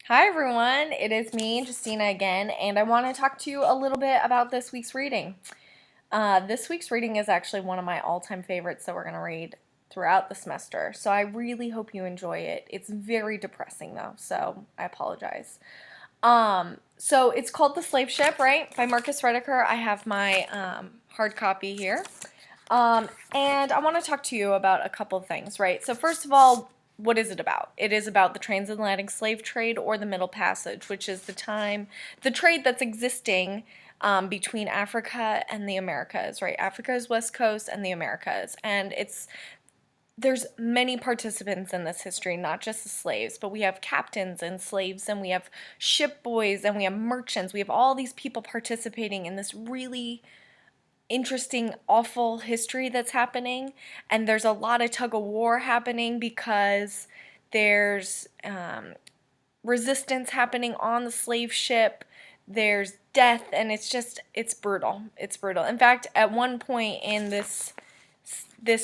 Hi everyone, it is me, Justina again, and I want to talk to you a little bit about this week's reading. This week's reading is actually one of my all-time favorites that we're going to read throughout the semester, so I really hope you enjoy it. It's very depressing though, so I apologize. So it's called The Slave Ship, right, by Marcus Rediker. I have my hard copy here. And I want to talk to you about a couple of things, right? So first of all, what is it about? It is about the transatlantic slave trade or the Middle Passage, which is the trade that's existing between Africa and the Americas, right? Africa's West Coast and the Americas. And there's many participants in this history, not just the slaves, but we have captains and slaves, and we have ship boys, and we have merchants. We have all these people participating in this really interesting, awful history that's happening, and there's a lot of tug of war happening because there's resistance happening on the slave ship. There's death, and it's brutal. It's brutal. In fact, at one point in this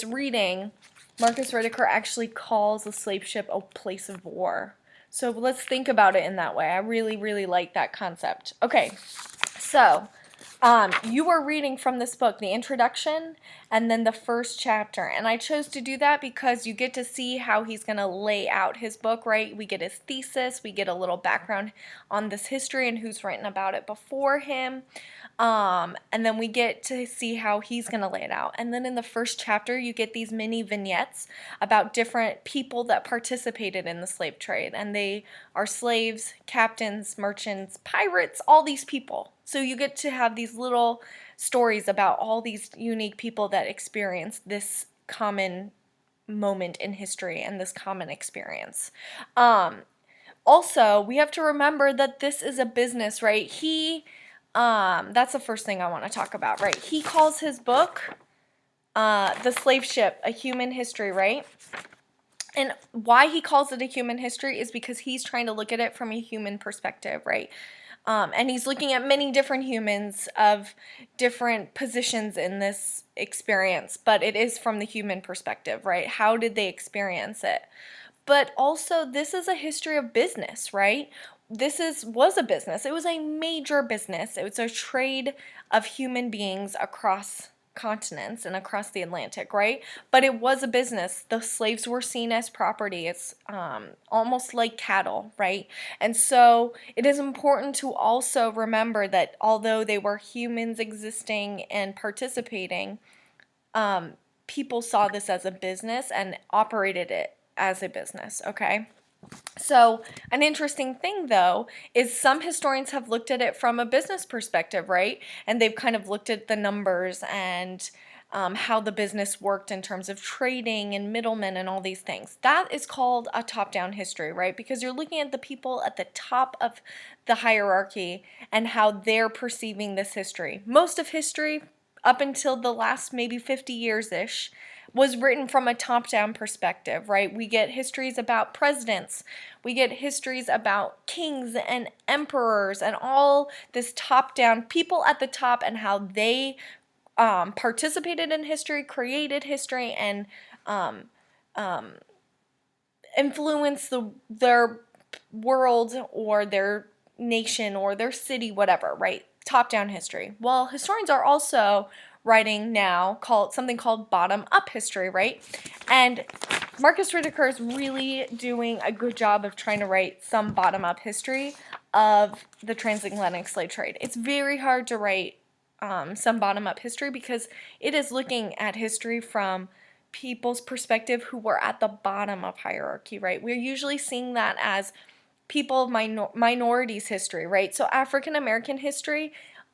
reading, Marcus Rediker actually calls the slave ship a place of war. So let's think about it in that way. I really, really like that concept. Okay, so you are reading from this book, the introduction and then the first chapter. And I chose to do that because you get to see how he's going to lay out his book, right? We get his thesis, we get a little background on this history and who's written about it before him. And then we get to see how he's going to lay it out. And then in the first chapter, you get these mini vignettes about different people that participated in the slave trade. And they are slaves, captains, merchants, pirates, all these people. So you get to have these little stories about all these unique people that experienced this common moment in history and this common experience. Also, we have to remember that this is a business, right? That's the first thing I want to talk about, right? He calls his book, The Slave Ship, A Human History, right? And why he calls it a human history is because he's trying to look at it from a human perspective, right? And he's looking at many different humans of different positions in this experience, but it is from the human perspective, right? How did they experience it? But also, this is a history of business, right? Was a business. It was a major business. It was a trade of human beings across continents and across the Atlantic, right? But it was a business. The slaves were seen as property. It's almost like cattle, right? And so it is important to also remember that although they were humans existing and participating, people saw this as a business and operated it as a business, okay? So, an interesting thing though is some historians have looked at it from a business perspective, right? And they've kind of looked at the numbers and how the business worked in terms of trading and middlemen and all these things. That is called a top-down history, right? Because you're looking at the people at the top of the hierarchy and how they're perceiving this history. Most of history, up until the last maybe 50 years-ish, was written from a top-down perspective, right? We get histories about presidents, we get histories about kings and emperors and all this top-down people at the top and how they participated in history, created history, and influenced their world or their nation or their city, whatever, right? Top-down history. Well, historians are also writing now something called bottom-up history, right? And Marcus Rediker is really doing a good job of trying to write some bottom-up history of the transatlantic slave trade. It's very hard to write some bottom-up history because it is looking at history from people's perspective who were at the bottom of hierarchy, right? We're usually seeing that as people of minorities history, right? So African American history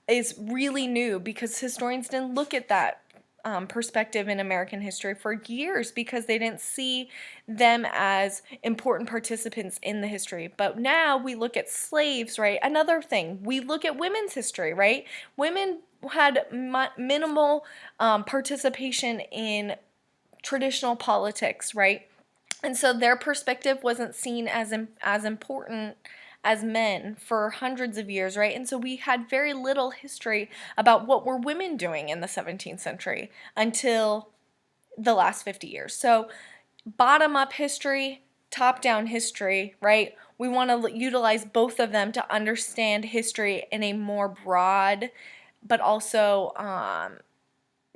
is really new because historians didn't look at that perspective in American history for years because they didn't see them as important participants in the history. But now we look at slaves, right? Another thing, we look at women's history, right? Women had minimal participation in traditional politics, right? And so their perspective wasn't seen as important as men for hundreds of years, right? And so we had very little history about what were women doing in the 17th century until the last 50 years. So bottom-up history, top-down history, right? We want to utilize both of them to understand history in a more broad but also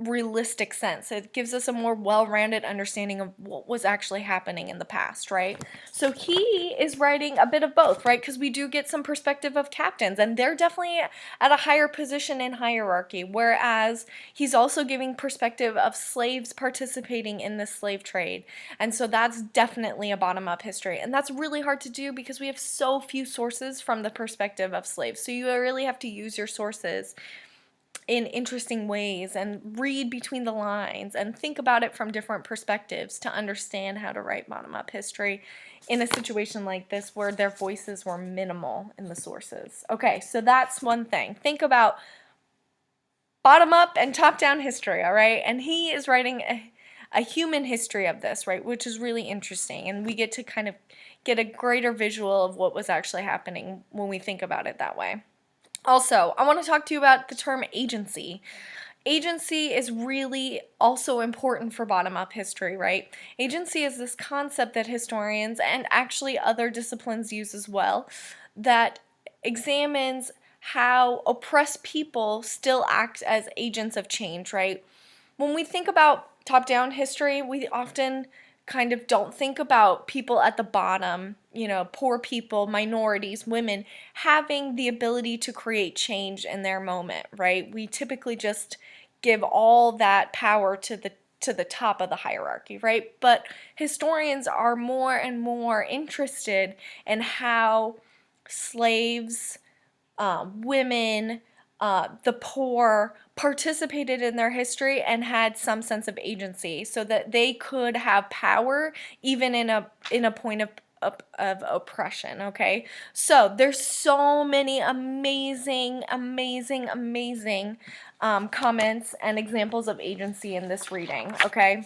realistic sense. It gives us a more well-rounded understanding of what was actually happening in the past, right? So he is writing a bit of both, right? Because we do get some perspective of captains, and they're definitely at a higher position in hierarchy, whereas he's also giving perspective of slaves participating in the slave trade. And so that's definitely a bottom-up history, and that's really hard to do because we have so few sources from the perspective of slaves. So you really have to use your sources in interesting ways and read between the lines and think about it from different perspectives to understand how to write bottom-up history in a situation like this where their voices were minimal in the sources. Okay, so that's one thing. Think about bottom-up and top-down history, all right? And he is writing a human history of this, right, which is really interesting, and we get to kind of get a greater visual of what was actually happening when we think about it that way. Also, I want to talk to you about the term agency. Agency is really also important for bottom-up history, right? Agency is this concept that historians and actually other disciplines use as well that examines how oppressed people still act as agents of change, right? When we think about top-down history, we often kind of don't think about people at the bottom, you know, poor people, minorities, women, having the ability to create change in their moment, right? We typically just give all that power to the top of the hierarchy, right? But historians are more and more interested in how slaves, women, the poor participated in their history and had some sense of agency so that they could have power even in a point of oppression, okay? So there's so many amazing comments and examples of agency in this reading, okay?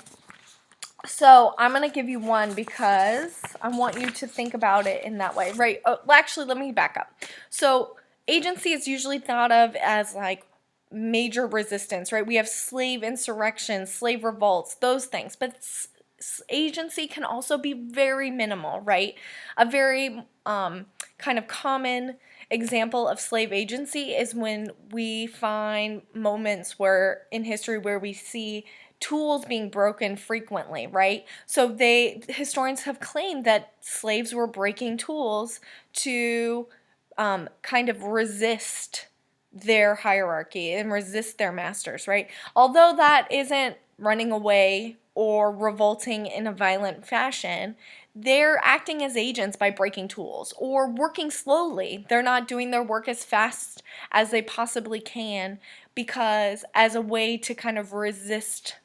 So I'm going to give you one because I want you to think about it in that way, right? Oh, actually, let me back up. So agency is usually thought of as like major resistance, right? We have slave insurrections, slave revolts, those things. But agency can also be very minimal, right? A very kind of common example of slave agency is when we find moments where in history where we see tools being broken frequently, right? So historians have claimed that slaves were breaking tools to kind of resist their hierarchy and resist their masters, right? Although that isn't running away or revolting in a violent fashion, they're acting as agents by breaking tools or working slowly. They're not doing their work as fast as they possibly can because as a way to kind of resist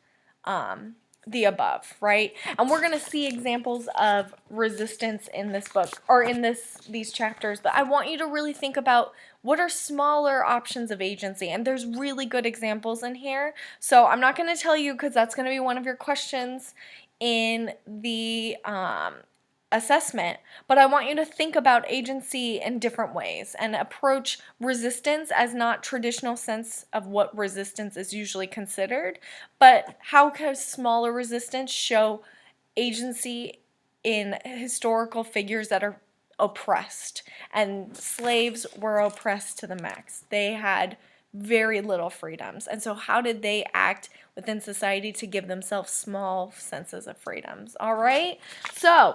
the above, right? And we're going to see examples of resistance in this book or in these chapters, but I want you to really think about what are smaller options of agency, and there's really good examples in here. So I'm not going to tell you because that's going to be one of your questions in the assessment, but I want you to think about agency in different ways and approach resistance as not traditional sense of what resistance is usually considered, but how can smaller resistance show agency in historical figures that are oppressed, and slaves were oppressed to the max. They had very little freedoms, and so how did they act within society to give themselves small senses of freedoms? All right, so